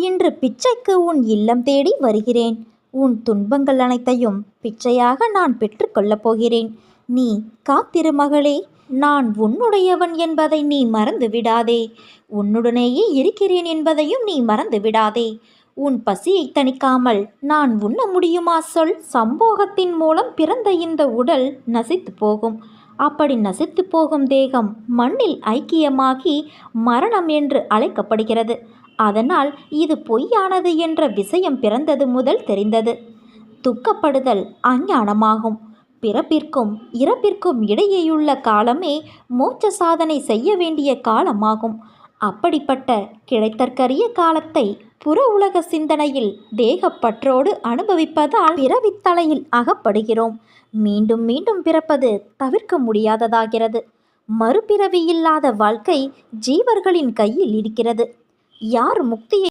இன்று பிச்சைக்கு உன் இல்லம் தேடி வருகிறேன். உன் துன்பங்கள் அனைத்தையும் பிச்சையாக நான் பெற்றுக்கொள்ளப் போகிறேன். நீ காத்திரு மகளே. நான் உன்னுடையவன் என்பதை நீ மறந்து விடாதே. உன்னுடனேயே இருக்கிறேன் என்பதையும் நீ மறந்து விடாதே. உன் பசியை தணிக்காமல் நான் உண்ண முடியுமா சொல்? சம்போகத்தின் மூலம் பிறந்த இந்த உடல் நசித்து போகும். அப்படி நசித்து போகும் தேகம் மண்ணில் ஐக்கியமாகி மரணம் என்று அழைக்கப்படுகிறது. அதனால் இது பொய்யானது என்ற விஷயம் பிறந்தது முதல் தெரிந்தது. துக்கப்படுதல் அஞ்ஞானமாகும். பிறப்பிற்கும் இறப்பிற்கும் இடையேயுள்ள காலமே மோட்ச சாதனை செய்ய வேண்டிய காலமாகும். அப்படிப்பட்ட கிடைத்தற்கரிய காலத்தை புற உலக சிந்தனையில் தேகப்பற்றோடு அனுபவிப்பதால் பிறவித்தலையில் அகப்படுகிறோம். மீண்டும் மீண்டும் பிறப்பது தவிர்க்க முடியாததாகிறது. மறுபிறவி இல்லாத வாழ்க்கை ஜீவர்களின் கையில் இருக்கிறது. யார் முக்தியை